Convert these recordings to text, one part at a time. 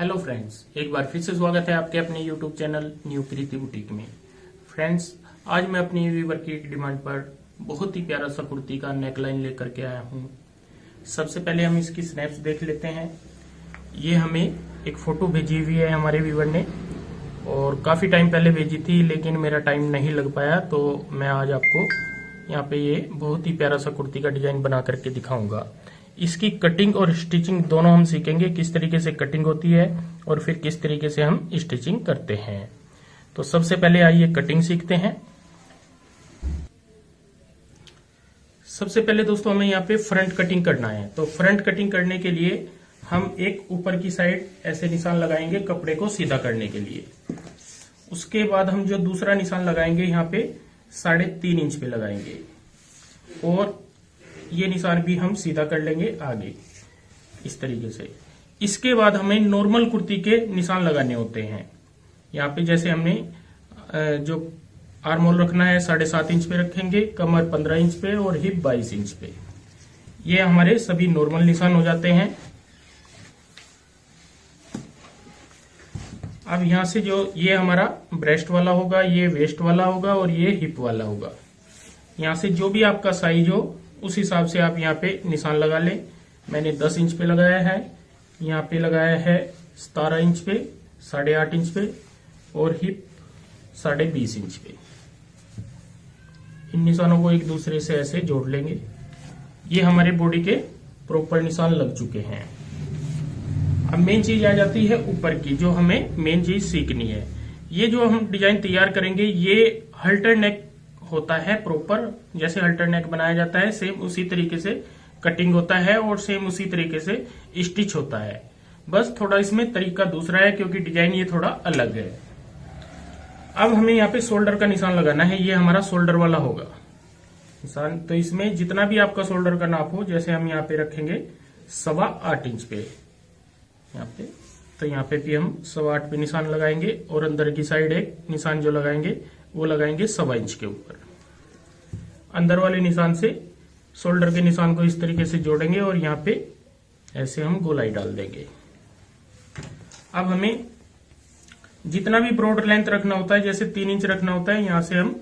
Hello friends, एक बार फिर से स्वागत है आपके अपने यूट्यूब चैनल न्यू प्रीति बुटीक में। फ्रेंड्स, आज मैं अपनी व्यूवर की डिमांड पर बहुत ही प्यारा सा कुर्ती का नेकलाइन लेकर के आया हूँ। सबसे पहले हम इसकी स्नैप्स देख लेते हैं। ये हमें एक फोटो भेजी हुई है हमारे व्यूवर ने और काफी टाइम पहले भेजी थी, लेकिन मेरा टाइम नहीं लग पाया, तो मैं आज आपको यहाँ पे ये बहुत ही प्यारा सा कुर्ती का डिजाइन बना करके दिखाऊंगा। इसकी कटिंग और स्टिचिंग दोनों हम सीखेंगे, किस तरीके से कटिंग होती है और फिर किस तरीके से हम स्टिचिंग करते हैं। तो सबसे पहले आइए कटिंग सीखते हैं। सबसे पहले दोस्तों हमें यहाँ पे फ्रंट कटिंग करना है। तो फ्रंट कटिंग करने के लिए हम एक ऊपर की साइड ऐसे निशान लगाएंगे कपड़े को सीधा करने के लिए। उसके बाद हम जो दूसरा निशान लगाएंगे यहाँ पे 3.5 इंच पे लगाएंगे और ये निशान भी हम सीधा कर लेंगे आगे इस तरीके से। इसके बाद हमें नॉर्मल कुर्ती के निशान लगाने होते हैं। यहाँ पे जैसे हमने जो आर्म होल रखना है 7.5 इंच पे रखेंगे, कमर 15 इंच पे और हिप 22 इंच पे। ये हमारे सभी नॉर्मल निशान हो जाते हैं। अब यहां से जो ये हमारा ब्रेस्ट वाला होगा, ये वेस्ट वाला होगा और ये हिप वाला होगा। यहां से जो भी आपका साइज हो उस हिसाब से आप यहाँ पे निशान लगा लें। मैंने 10 इंच पे लगाया है, यहाँ पे लगाया है 17 इंच पे, 8.5 इंच पे और हिप 20.5 इंच पे। इन निशानों को एक दूसरे से ऐसे जोड़ लेंगे। ये हमारे बॉडी के प्रॉपर निशान लग चुके हैं। अब मेन चीज आ जाती है ऊपर की, जो हमें मेन चीज सीखनी है। ये जो हम डिजाइन तैयार करेंगे ये हल्टर नेक होता है प्रॉपर। जैसे हल्टर नेक बनाया जाता है सेम उसी तरीके से कटिंग होता है और सेम उसी तरीके से स्टिच होता है। बस थोड़ा इसमें तरीका दूसरा है क्योंकि डिजाइन ये थोड़ा अलग है। अब हमें यहाँ पे शोल्डर का निशान लगाना है। ये हमारा शोल्डर वाला होगा निशान। तो इसमें जितना भी आपका शोल्डर का नाप हो, जैसे हम यहाँ पे रखेंगे 8.25 इंच पे यहाँ पे, तो यहाँ पे भी हम 8.25 पे निशान लगाएंगे और अंदर की साइड एक निशान जो लगाएंगे वो लगाएंगे 1.25 इंच के ऊपर। अंदर वाले निशान से शोल्डर के निशान को इस तरीके से जोड़ेंगे और यहाँ पे ऐसे हम गोलाई डाल देंगे। अब हमें जितना भी ब्रॉड लेंथ रखना होता है, जैसे 3 इंच रखना होता है, यहां से हम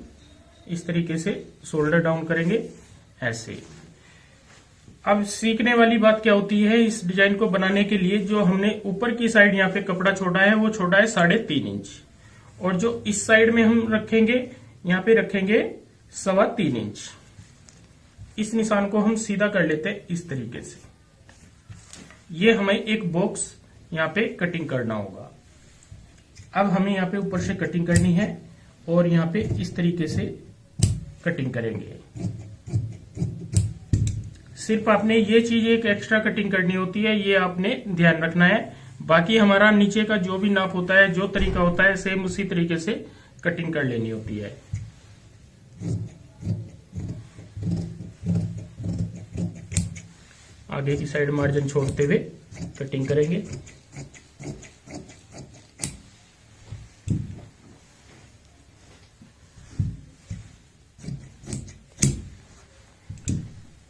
इस तरीके से शोल्डर डाउन करेंगे ऐसे। अब सीखने वाली बात क्या होती है, इस डिजाइन को बनाने के लिए जो हमने ऊपर की साइड यहाँ पे कपड़ा छोड़ा है वो छोड़ा है 3.5 इंच और जो इस साइड में हम रखेंगे यहाँ पे रखेंगे 3.25 इंच। इस निशान को हम सीधा कर लेते हैं इस तरीके से। ये हमें एक बॉक्स यहाँ पे कटिंग करना होगा। अब हमें यहाँ पे ऊपर से कटिंग करनी है और यहाँ पे इस तरीके से कटिंग करेंगे। सिर्फ आपने ये चीज एक एक्स्ट्रा कटिंग करनी होती है, ये आपने ध्यान रखना है। बाकी हमारा नीचे का जो भी नाप होता है, जो तरीका होता है, सेम उसी तरीके से कटिंग कर लेनी होती है। आगे की साइड मार्जिन छोड़ते हुए कटिंग करेंगे।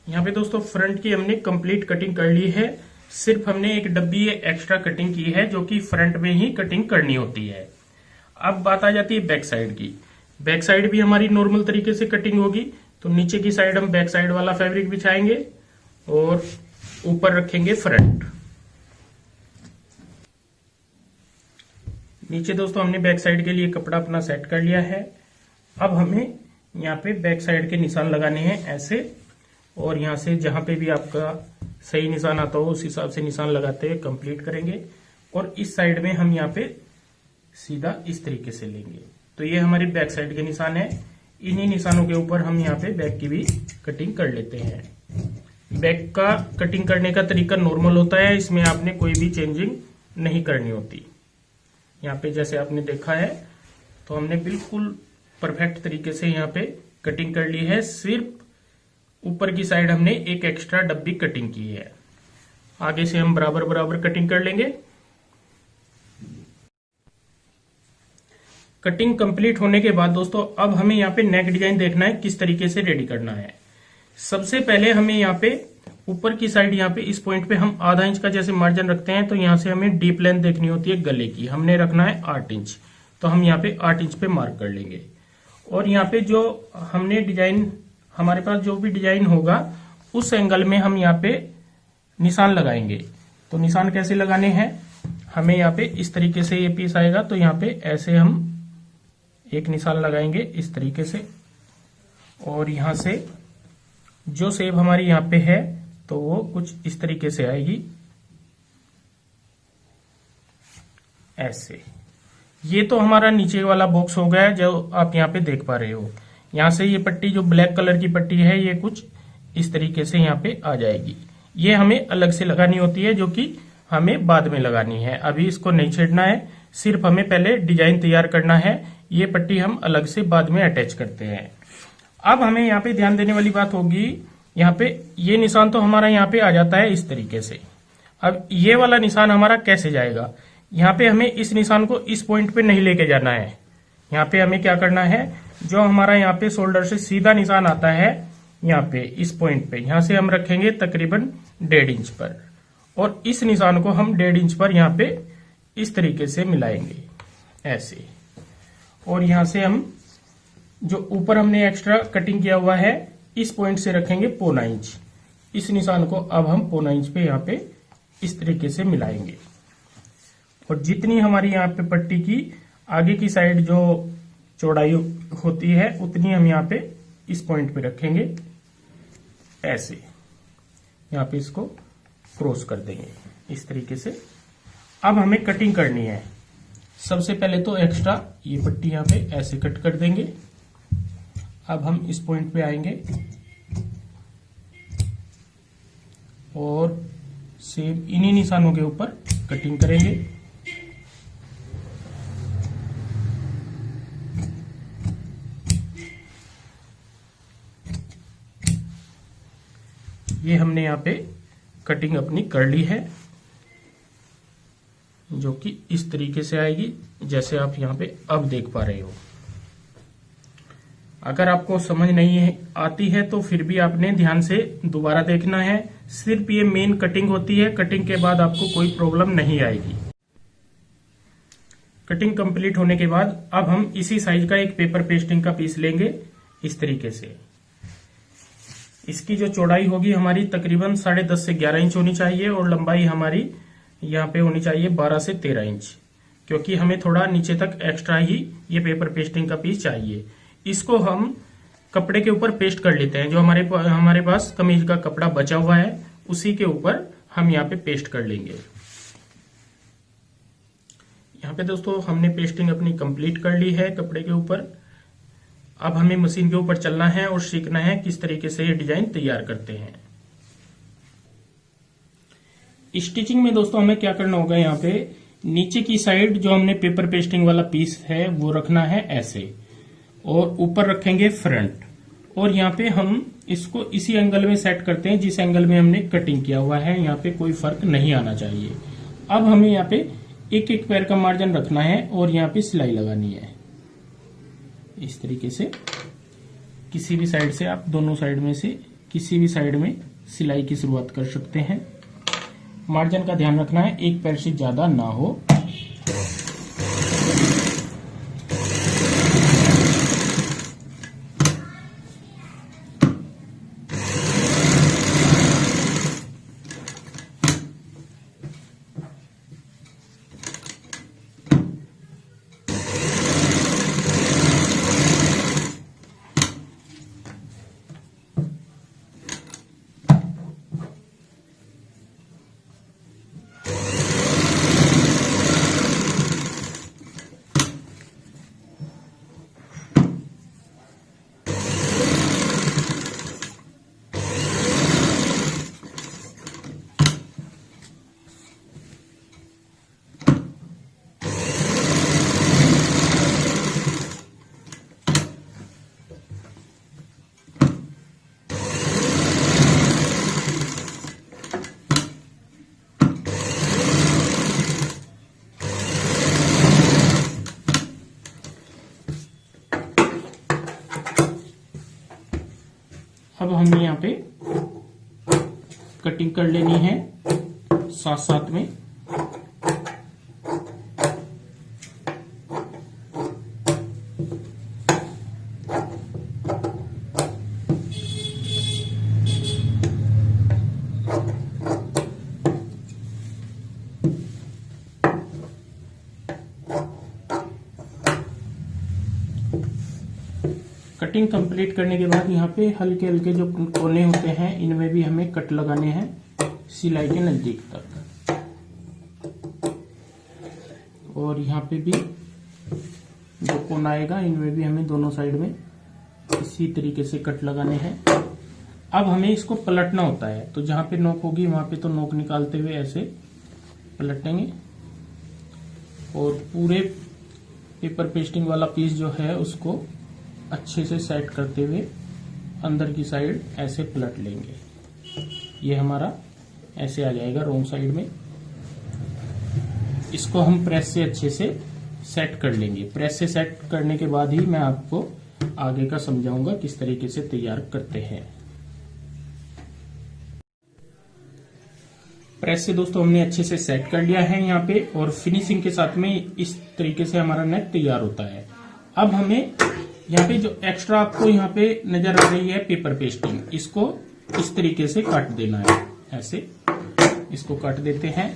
यहाँ पे दोस्तों फ्रंट की हमने कंप्लीट कटिंग कर ली है। सिर्फ हमने एक डब्बी एक्स्ट्रा कटिंग की है जो कि फ्रंट में ही कटिंग करनी होती है। अब बात आ जाती है बैक साइड की। बैक साइड भी हमारी नॉर्मल तरीके से कटिंग होगी। तो नीचे की साइड हम बैक साइड वाला फैब्रिक बिछाएंगे और ऊपर रखेंगे फ्रंट। नीचे दोस्तों हमने बैक साइड के लिए कपड़ा अपना सेट कर लिया है। अब हमें यहाँ पे बैक साइड के निशान लगाने हैं ऐसे, और यहाँ से जहां पे भी आपका सही निशान आता हो उस हिसाब से निशान लगाते हुए कंप्लीट करेंगे। और इस साइड में हम यहाँ पे सीधा इस तरीके से लेंगे। तो ये हमारी बैक साइड के निशान है। इन्हीं निशानों के ऊपर हम यहाँ पे बैक की भी कटिंग कर लेते हैं। बैक का कटिंग करने का तरीका नॉर्मल होता है, इसमें आपने कोई भी चेंजिंग नहीं करनी होती। यहाँ पे जैसे आपने देखा है तो हमने बिल्कुल परफेक्ट तरीके से यहाँ पे कटिंग कर ली है। सिर्फ ऊपर की साइड हमने एक एक्स्ट्रा डब्बी कटिंग की है। आगे से हम बराबर बराबर कटिंग कर लेंगे। कटिंग कंप्लीट होने के बाद दोस्तों अब हमें यहाँ पे नेक डिजाइन देखना है किस तरीके से रेडी करना है। सबसे पहले हमें यहाँ पे ऊपर की साइड यहाँ पे इस पॉइंट पे हम आधा इंच का जैसे मार्जिन रखते हैं, तो यहाँ से हमें डीप लेंथ देखनी होती है गले की, हमने रखना है 8 इंच, तो हम यहाँ पे 8 इंच पे मार्क कर लेंगे। और यहाँ पे जो हमने डिजाइन, हमारे पास जो भी डिजाइन होगा उस एंगल में हम यहाँ पे निशान लगाएंगे। तो निशान कैसे लगाने हैं, हमें यहाँ पे इस तरीके से ये पीस आएगा, तो यहाँ पे ऐसे हम एक निशान लगाएंगे इस तरीके से, और यहाँ से जो शेप हमारी यहाँ पे है तो वो कुछ इस तरीके से आएगी, ऐसे। ये तो हमारा नीचे वाला बॉक्स हो गया जो आप यहाँ पे देख पा रहे हो। यहाँ से ये पट्टी जो ब्लैक कलर की पट्टी है ये कुछ इस तरीके से यहाँ पे आ जाएगी। ये हमें अलग से लगानी होती है, जो कि हमें बाद में लगानी है, अभी इसको नहीं छेड़ना है, सिर्फ हमें पहले डिजाइन तैयार करना है। ये पट्टी हम अलग से बाद में अटैच करते हैं। अब हमें यहाँ पे ध्यान देने वाली बात होगी, यहाँ पे ये निशान तो हमारा यहाँ पे आ जाता है इस तरीके से। अब ये वाला निशान हमारा कैसे जाएगा, यहाँ पे हमें इस निशान को इस पॉइंट पे नहीं लेके जाना है। यहाँ पे हमें क्या करना है, जो हमारा यहाँ पे शोल्डर से सीधा निशान आता है यहाँ पे इस पॉइंट पे, यहाँ से हम रखेंगे तकरीबन 1.5 इंच पर, और इस निशान को हम 1.5 इंच पर यहाँ पे इस तरीके से मिलाएंगे ऐसे। और यहाँ से हम जो ऊपर हमने एक्स्ट्रा कटिंग किया हुआ है इस पॉइंट से रखेंगे 0.25 इंच। इस निशान को अब हम 0.25 इंच पे यहाँ पे इस तरीके से मिलाएंगे, और जितनी हमारी यहाँ पे पट्टी की आगे की साइड जो चौड़ाई होती है उतनी हम यहाँ पे इस पॉइंट पे रखेंगे ऐसे। यहाँ पे इसको क्रॉस कर देंगे इस तरीके से। अब हमें कटिंग करनी है। सबसे पहले तो एक्स्ट्रा ये पट्टी यहाँ पे ऐसे कट कर देंगे। अब हम इस पॉइंट पे आएंगे और सेम इन्हीं निशानों के ऊपर कटिंग करेंगे। ये हमने यहाँ पे कटिंग अपनी कर ली है, जो कि इस तरीके से आएगी जैसे आप यहाँ पे अब देख पा रहे हो। अगर आपको समझ नहीं आती है तो फिर भी आपने ध्यान से दोबारा देखना है। सिर्फ ये मेन कटिंग होती है, कटिंग के बाद आपको कोई प्रॉब्लम नहीं आएगी। कटिंग कंप्लीट होने के बाद अब हम इसी साइज का एक पेपर पेस्टिंग का पीस लेंगे इस तरीके से। इसकी जो चौड़ाई होगी हमारी तकरीबन 10.5 से 11 इंच होनी चाहिए, और लंबाई हमारी यहाँ पे होनी चाहिए 12 से 13 इंच, क्योंकि हमें थोड़ा नीचे तक एक्स्ट्रा ही ये पेपर पेस्टिंग का पीस चाहिए। इसको हम कपड़े के ऊपर पेस्ट कर लेते हैं। जो हमारे पास कमीज का कपड़ा बचा हुआ है उसी के ऊपर हम यहाँ पे पेस्ट कर लेंगे। यहाँ पे दोस्तों हमने पेस्टिंग अपनी कंप्लीट कर ली है कपड़े के ऊपर। अब हमें मशीन के ऊपर चलना है और सीखना है किस तरीके से ये डिजाइन तैयार करते हैं। स्टिचिंग में दोस्तों हमें क्या करना होगा, यहाँ पे नीचे की साइड जो हमने पेपर पेस्टिंग वाला पीस है वो रखना है ऐसे, और ऊपर रखेंगे फ्रंट, और यहाँ पे हम इसको इसी एंगल में सेट करते हैं जिस एंगल में हमने कटिंग किया हुआ है। यहाँ पे कोई फर्क नहीं आना चाहिए। अब हमें यहाँ पे एक एक पैर का मार्जिन रखना है और यहाँ पे सिलाई लगानी है इस तरीके से। किसी भी साइड से आप दोनों साइड में से किसी भी साइड में सिलाई की शुरुआत कर सकते हैं। मार्जिन का ध्यान रखना है एक पैर से ज्यादा ना हो। अब हमने यहाँ पे कटिंग कर लेनी है साथ साथ में। कटिंग कंप्लीट करने के बाद यहाँ पे हल्के हल्के जो कोने होते हैं इनमें भी हमें कट लगाने हैं सिलाई के नजदीक तक। और यहाँ पे भी जो कोना आएगा इनमें भी हमें दोनों साइड में इसी तरीके से कट लगाने हैं। अब हमें इसको पलटना होता है, तो जहां पे नोक होगी वहां पे तो नोक निकालते हुए ऐसे पलटेंगे और पूरे पेपर पेस्टिंग वाला पीस जो है उसको अच्छे से सेट करते हुए अंदर की साइड ऐसे पलट लेंगे। ये हमारा ऐसे आ जाएगा रोंग साइड में। इसको हम प्रेस से अच्छे से सेट कर लेंगे। प्रेस से सेट करने के बाद ही मैं आपको आगे का समझाऊंगा किस तरीके से तैयार करते हैं। प्रेस से दोस्तों हमने अच्छे से सेट कर लिया है यहाँ पे, और फिनिशिंग के साथ में इस तरीके से हमारा नेक तैयार होता है। अब हमें यहाँ पे जो एक्स्ट्रा आपको यहाँ पे नजर आ रही है पेपर पेस्टिंग, इसको इस तरीके से काट देना है। ऐसे इसको काट देते हैं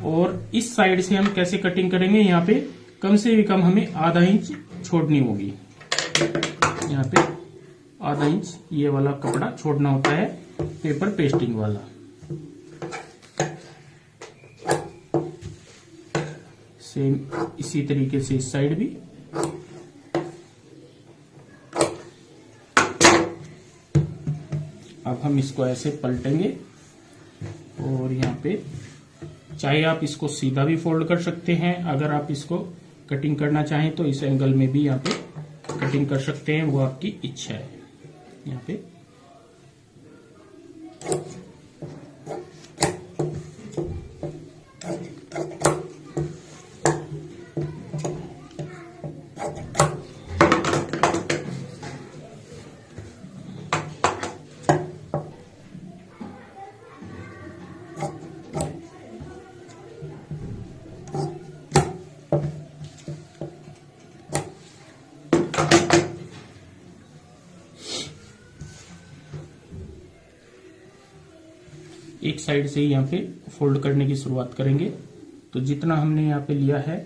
और इस साइड से हम कैसे कटिंग करेंगे, यहाँ पे कम से भी कम हमें आधा इंच छोड़नी होगी। यहाँ पे आधा इंच ये वाला कपड़ा छोड़ना होता है पेपर पेस्टिंग वाला। सेम इसी तरीके से इस साइड भी। अब हम इसको ऐसे पलटेंगे और यहाँ पे चाहे आप इसको सीधा भी फोल्ड कर सकते हैं, अगर आप इसको कटिंग करना चाहें तो इस एंगल में भी यहाँ पे कटिंग कर सकते हैं, वो आपकी इच्छा है। यहाँ पे एक साइड से ही यहाँ पे फोल्ड करने की शुरुआत करेंगे। तो जितना हमने यहाँ पे लिया है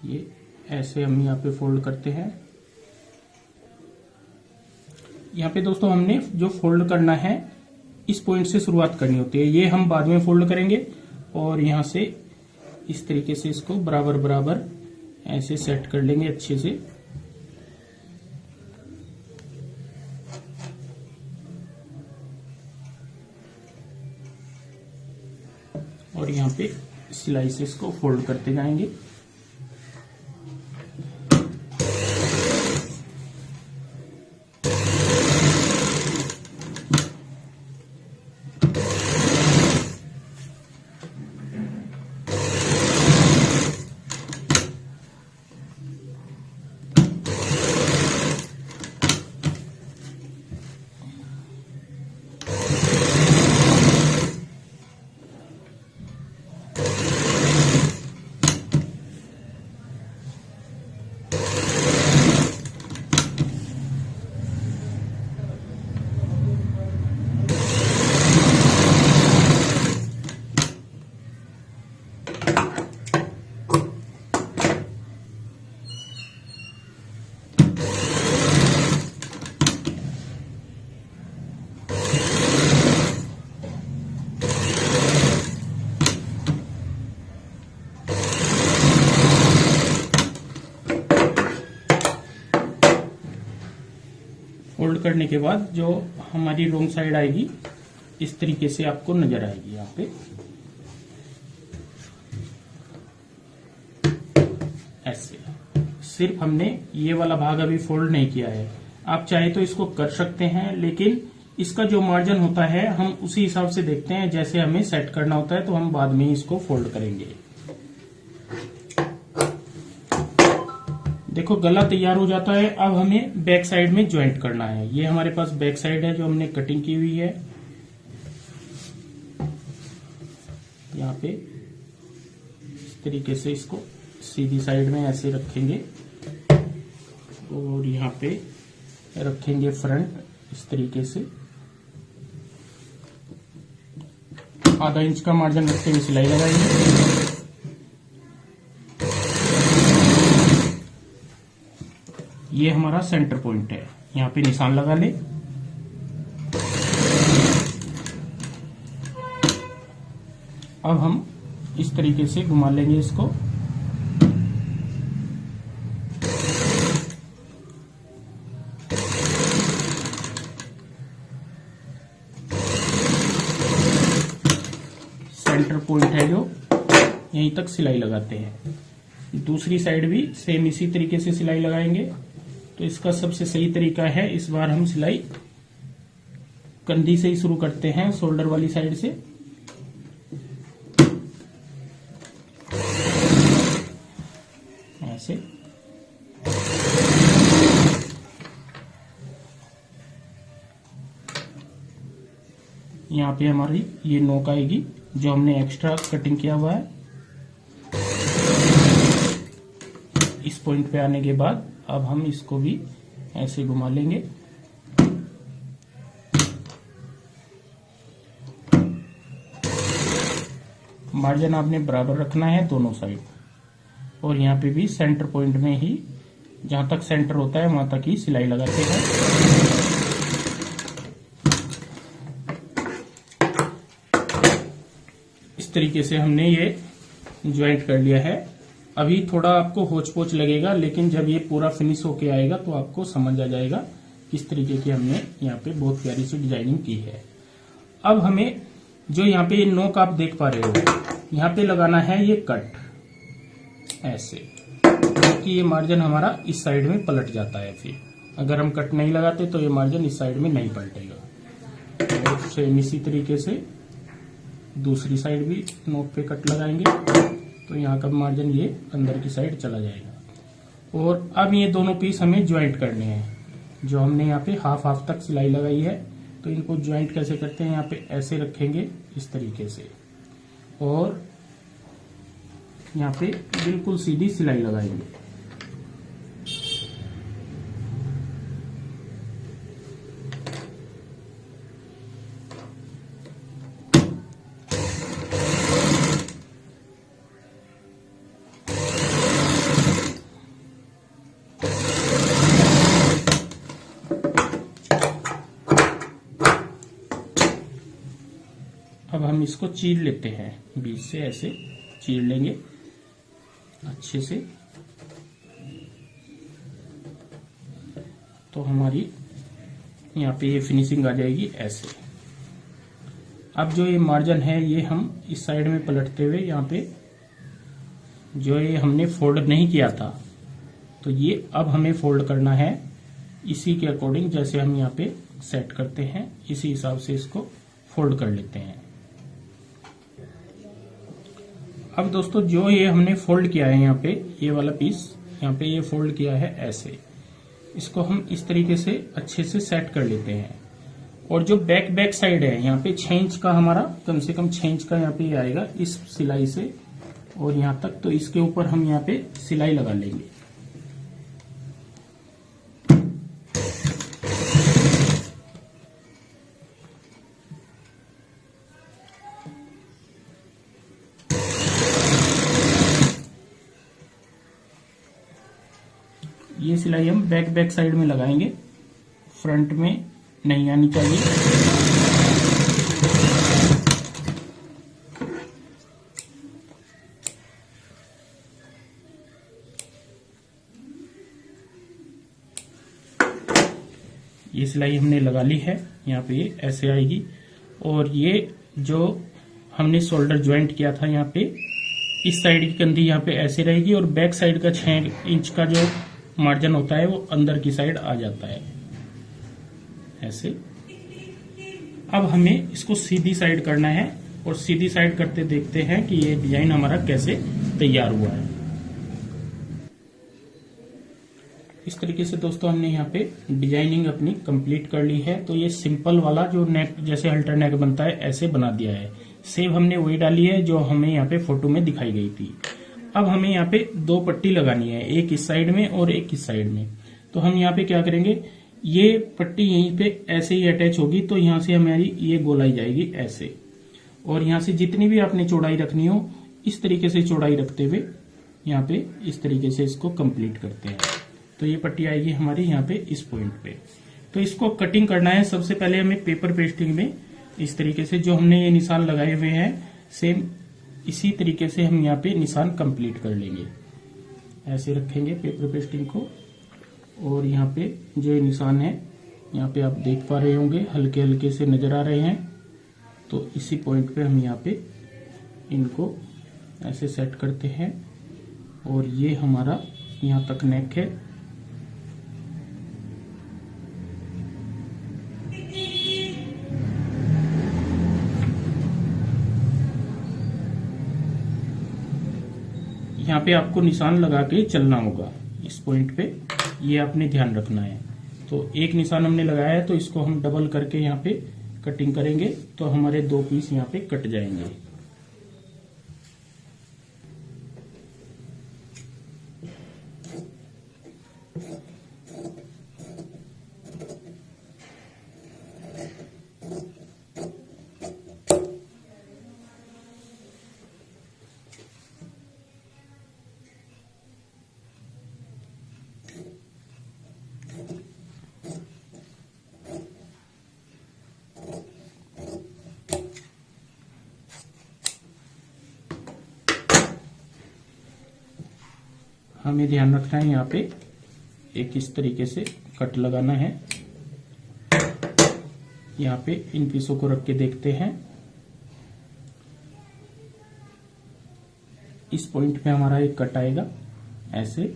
ये ऐसे हम यहाँ पे फोल्ड करते हैं। यहाँ पे दोस्तों हमने जो फोल्ड करना है इस पॉइंट से शुरुआत करनी होती है, ये हम बाद में फोल्ड करेंगे। और यहाँ से इस तरीके से इसको बराबर बराबर ऐसे सेट कर लेंगे अच्छे से। और यहाँ पे सिलाई से इसको फोल्ड करते जाएंगे। फोल्ड करने के बाद जो हमारी रोंग साइड आएगी इस तरीके से आपको नजर आएगी। यहाँ पे ऐसे सिर्फ हमने ये वाला भाग अभी फोल्ड नहीं किया है। आप चाहे तो इसको कर सकते हैं, लेकिन इसका जो मार्जिन होता है हम उसी हिसाब से देखते हैं। जैसे हमें सेट करना होता है तो हम बाद में ही इसको फोल्ड करेंगे। देखो गला तैयार हो जाता है। अब हमें बैक साइड में ज्वाइंट करना है। ये हमारे पास बैक साइड है जो हमने कटिंग की हुई है। यहाँ पे इस तरीके से इसको सीधी साइड में ऐसे रखेंगे और यहाँ पे रखेंगे फ्रंट इस तरीके से। आधा इंच का मार्जिन रखते हुए सिलाई लगाएंगे। ये हमारा सेंटर पॉइंट है, यहाँ पे निशान लगा ले। अब हम इस तरीके से घुमा लेंगे इसको। सेंटर पॉइंट है जो, यहीं तक सिलाई लगाते हैं। दूसरी साइड भी सेम इसी तरीके से सिलाई लगाएंगे। तो इसका सबसे सही तरीका है, इस बार हम सिलाई कंधी से ही शुरू करते हैं, शोल्डर वाली साइड से। ऐसे यहाँ पे हमारी ये नोक आएगी जो हमने एक्स्ट्रा कटिंग किया हुआ है। इस पॉइंट पे आने के बाद अब हम इसको भी ऐसे घुमा लेंगे। मार्जिन आपने बराबर रखना है दोनों साइड, और यहाँ पे भी सेंटर पॉइंट में ही, जहां तक सेंटर होता है वहां तक ही सिलाई लगाते हैं। इस तरीके से हमने ये ज्वाइंट कर लिया है। अभी थोड़ा आपको होच पोच लगेगा, लेकिन जब ये पूरा फिनिश होके आएगा तो आपको समझ आ जाएगा किस तरीके की हमने यहाँ पे बहुत प्यारी सी डिजाइनिंग की है। अब हमें जो यहाँ पे ये नोक आप देख पा रहे हो, यहाँ पे लगाना है ये कट ऐसे, क्योंकि ये मार्जिन हमारा इस साइड में पलट जाता है। फिर अगर हम कट नहीं लगाते तो ये मार्जिन इस साइड में नहीं पलटेगा। और सेम इसी तरीके से दूसरी साइड भी नोक पे कट लगाएंगे तो यहाँ का मार्जिन ये अंदर की साइड चला जाएगा। और अब ये दोनों पीस हमें ज्वाइंट करने हैं। जो हमने यहाँ पे हाफ हाफ तक सिलाई लगाई है, तो इनको ज्वाइंट कैसे करते हैं, यहाँ पे ऐसे रखेंगे इस तरीके से, और यहाँ पे बिल्कुल सीधी सिलाई लगाएंगे। अब हम इसको चीर लेते हैं, बीच से ऐसे चीर लेंगे अच्छे से। तो हमारी यहाँ पे ये फिनिशिंग आ जाएगी ऐसे। अब जो ये मार्जिन है ये हम इस साइड में पलटते हुए, यहाँ पे जो ये हमने फोल्ड नहीं किया था, तो ये अब हमें फोल्ड करना है इसी के अकॉर्डिंग। जैसे हम यहाँ पे सेट करते हैं, इसी हिसाब से इसको फोल्ड कर लेते हैं। अब दोस्तों जो ये हमने फोल्ड किया है, यहाँ पे ये वाला पीस यहाँ पे ये फोल्ड किया है ऐसे, इसको हम इस तरीके से अच्छे से सेट कर लेते हैं। और जो बैक साइड है, यहाँ पे 6 इंच का हमारा, कम से कम 6 इंच का यहाँ पे आएगा इस सिलाई से और यहाँ तक। तो इसके ऊपर हम यहाँ पे सिलाई लगा लेंगे। ये सिलाई हम बैक साइड में लगाएंगे, फ्रंट में नहीं आनी चाहिए। ये सिलाई हमने लगा ली है, यहाँ पे ये ऐसे आएगी। और ये जो हमने शोल्डर ज्वाइंट किया था, यहाँ पे इस साइड की कंधी यहाँ पे ऐसे रहेगी, और बैक साइड का 6 इंच का जो मार्जिन होता है वो अंदर की साइड आ जाता है ऐसे। अब हमें इसको सीधी साइड करना है, और सीधी साइड करते देखते हैं कि ये डिजाइन हमारा कैसे तैयार हुआ है। इस तरीके से दोस्तों हमने यहाँ पे डिजाइनिंग अपनी कंप्लीट कर ली है। तो ये सिंपल वाला जो नेक, जैसे अल्टर नेक बनता है, ऐसे बना दिया है। सेव हमने वही डाली है जो हमें यहाँ पे फोटो में दिखाई गई थी। अब हमें यहाँ पे 2 पट्टी लगानी है, एक इस साइड में और एक इस साइड में। तो हम यहाँ पे क्या करेंगे, ये पट्टी यहीं पे ऐसे ही अटैच होगी, तो यहाँ से हमारी ये गोलाई जाएगी ऐसे, और यहाँ से जितनी भी आपने चौड़ाई रखनी हो इस तरीके से चौड़ाई रखते हुए यहाँ पे इस तरीके से इसको कंप्लीट करते हैं। तो ये पट्टी आएगी हमारी यहाँ पे इस पॉइंट पे। तो इसको कटिंग करना है। सबसे पहले हमें पेपर पेस्टिंग में इस तरीके से जो हमने ये निशान लगाए हुए हैं सेम इसी तरीके से हम यहाँ पे निशान कंप्लीट कर लेंगे। ऐसे रखेंगे पेपर पेस्टिंग को, और यहाँ पे जो निशान है यहाँ पे आप देख पा रहे होंगे हल्के हल्के से नजर आ रहे हैं। तो इसी पॉइंट पे हम यहाँ पे इनको ऐसे सेट करते हैं, और ये हमारा यहाँ तक नेक है। यहाँ पे आपको निशान लगा के चलना होगा इस पॉइंट पे, ये आपने ध्यान रखना है। तो एक निशान हमने लगाया है, तो इसको हम डबल करके यहाँ पे कटिंग करेंगे, तो हमारे 2 पीस यहाँ पे कट जाएंगे। हमें ध्यान रखना है यहाँ पे एक इस तरीके से कट लगाना है। यहाँ पे इन पीसों को रख के देखते हैं। इस पॉइंट पे हमारा एक कट आएगा ऐसे,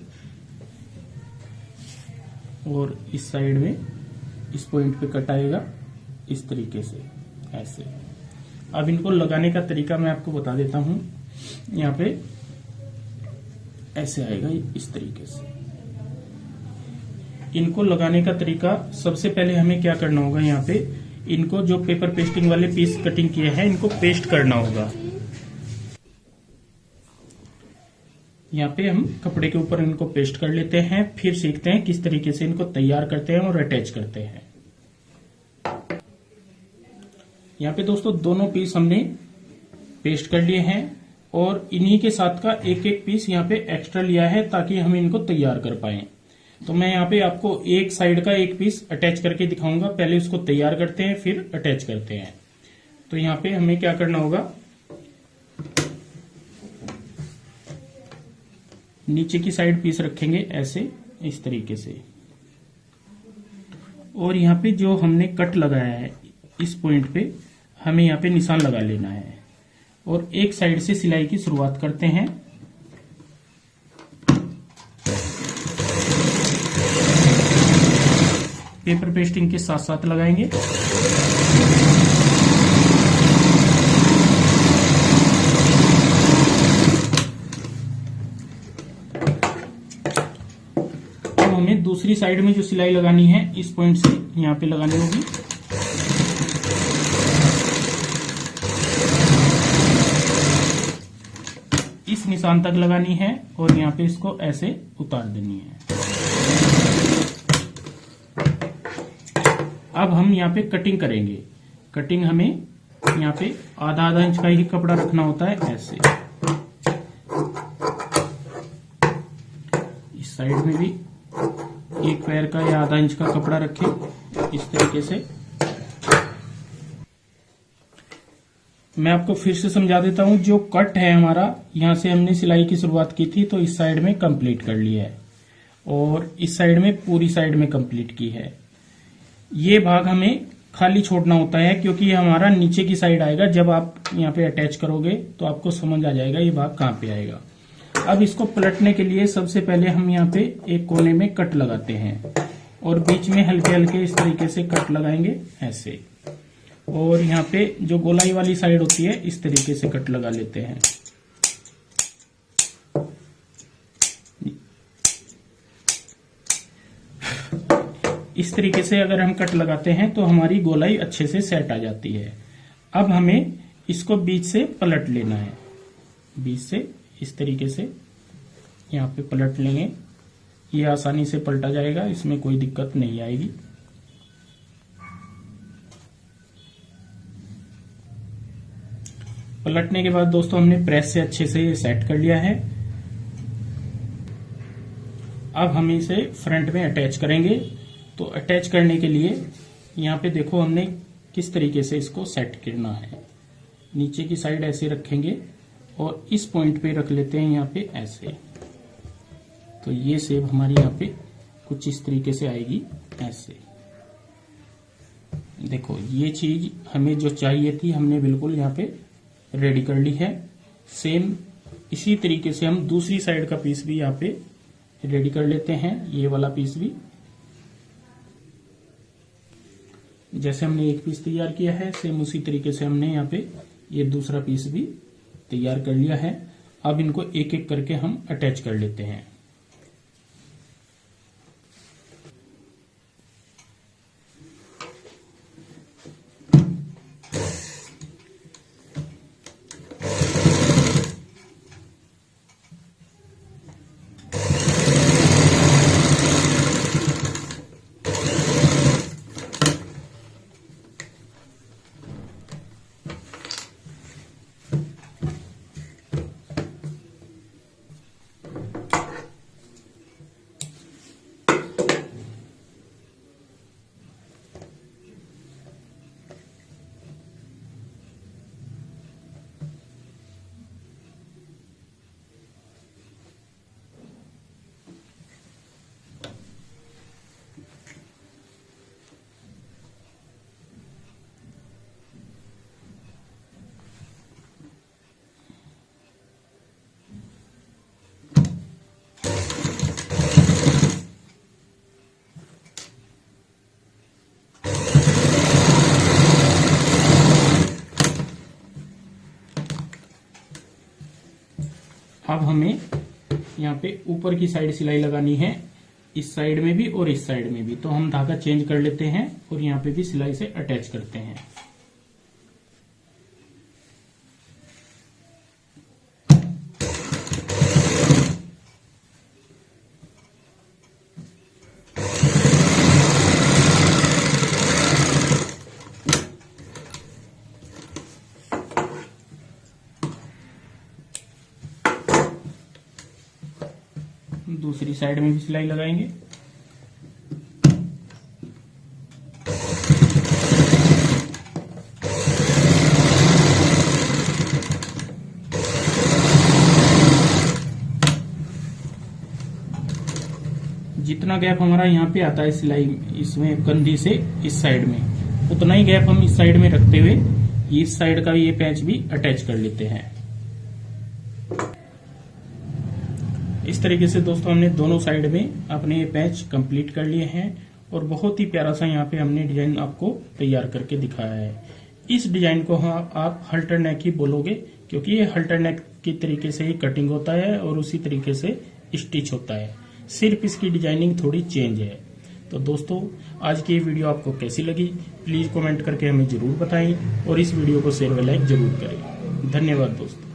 और इस साइड में इस पॉइंट पे कट आएगा इस तरीके से ऐसे। अब इनको लगाने का तरीका मैं आपको बता देता हूं। यहाँ पे ऐसे आएगा इस तरीके से। इनको लगाने का तरीका, सबसे पहले हमें क्या करना होगा, यहाँ पे इनको जो पेपर पेस्टिंग वाले पीस कटिंग किए हैं इनको पेस्ट करना होगा। यहाँ पे हम कपड़े के ऊपर इनको पेस्ट कर लेते हैं, फिर सीखते हैं किस तरीके से इनको तैयार करते हैं और अटैच करते हैं। यहाँ पे दोस्तों दोनों पीस हमने पेस्ट कर लिए हैं, और इन्हीं के साथ का एक एक पीस यहाँ पे एक्स्ट्रा लिया है ताकि हम इनको तैयार कर पाए। तो मैं यहाँ पे आपको एक साइड का एक पीस अटैच करके दिखाऊंगा। पहले उसको तैयार करते हैं फिर अटैच करते हैं। तो यहाँ पे हमें क्या करना होगा, नीचे की साइड पीस रखेंगे ऐसे इस तरीके से, और यहाँ पे जो हमने कट लगाया है इस पॉइंट पे हमें यहाँ पे निशान लगा लेना है, और एक साइड से सिलाई की शुरुआत करते हैं। पेपर पेस्टिंग के साथ साथ लगाएंगे। अब हमें दूसरी साइड में जो सिलाई लगानी है इस पॉइंट से यहाँ पे लगानी होगी। इस निशान तक लगानी है और यहाँ पे इसको ऐसे उतार देनी है। अब हम यहाँ पे कटिंग करेंगे। कटिंग हमें यहाँ पे आधा इंच का ही कपड़ा रखना होता है ऐसे। इस साइड में भी एक पैर का या आधा इंच का कपड़ा रखें इस तरीके से। मैं आपको फिर से समझा देता हूं। जो कट है हमारा, यहां से हमने सिलाई की शुरुआत की थी तो इस साइड में कंप्लीट कर लिया है, और इस साइड में पूरी साइड में कंप्लीट की है। ये भाग हमें खाली छोड़ना होता है क्योंकि ये हमारा नीचे की साइड आएगा। जब आप यहाँ पे अटैच करोगे तो आपको समझ आ जाएगा ये भाग कहाँ पे आएगा। अब इसको पलटने के लिए सबसे पहले हम यहाँ पे एक कोने में कट लगाते हैं, और बीच में हल्के हल्के इस तरीके से कट लगाएंगे ऐसे, और यहाँ पे जो गोलाई वाली साइड होती है इस तरीके से कट लगा लेते हैं। इस तरीके से अगर हम कट लगाते हैं तो हमारी गोलाई अच्छे से सेट आ जाती है। अब हमें इसको बीच से पलट लेना है, बीच से इस तरीके से यहाँ पे पलट लेंगे। ये आसानी से पलटा जाएगा, इसमें कोई दिक्कत नहीं आएगी। पलटने के बाद दोस्तों हमने प्रेस से अच्छे से सेट कर लिया है। अब हम इसे फ्रंट में अटैच करेंगे। तो अटैच करने के लिए यहाँ पे देखो हमने किस तरीके से इसको सेट करना है। नीचे की साइड ऐसे रखेंगे और इस पॉइंट पे रख लेते हैं यहाँ पे ऐसे। तो ये शेप हमारी यहाँ पे कुछ इस तरीके से आएगी ऐसे। देखो ये चीज हमें जो चाहिए थी हमने बिल्कुल यहाँ पे रेडी कर ली है। सेम इसी तरीके से हम दूसरी साइड का पीस भी यहाँ पे रेडी कर लेते हैं। ये वाला पीस भी जैसे हमने एक पीस तैयार किया है, सेम उसी तरीके से हमने यहाँ पे ये दूसरा पीस भी तैयार कर लिया है। अब इनको एक एक करके हम अटैच कर लेते हैं। अब हमें यहाँ पे ऊपर की साइड सिलाई लगानी है, इस साइड में भी और इस साइड में भी। तो हम धागा चेंज कर लेते हैं और यहाँ पे भी सिलाई से अटैच करते हैं। दूसरी साइड में भी सिलाई लगाएंगे। जितना गैप हमारा यहाँ पे आता है सिलाई इसमें कंधी से इस साइड में, उतना ही गैप हम इस साइड में रखते हुए इस साइड का ये पैच भी अटैच कर लेते हैं। इस तरीके से दोस्तों हमने दोनों साइड में अपने ये पैच कंप्लीट कर लिए हैं और बहुत ही प्यारा सा यहाँ पे हमने डिजाइन आपको तैयार करके दिखाया है। इस डिजाइन को आप हल्टर नेक ही बोलोगे, क्योंकि ये हल्टर नेक की तरीके से ही कटिंग होता है और उसी तरीके से स्टिच होता है। सिर्फ इसकी डिजाइनिंग थोड़ी चेंज है। तो दोस्तों आज की ये वीडियो आपको कैसी लगी प्लीज कमेंट करके हमें जरूर बताएं और इस वीडियो को शेयर व लाइक जरूर करें। धन्यवाद दोस्तों।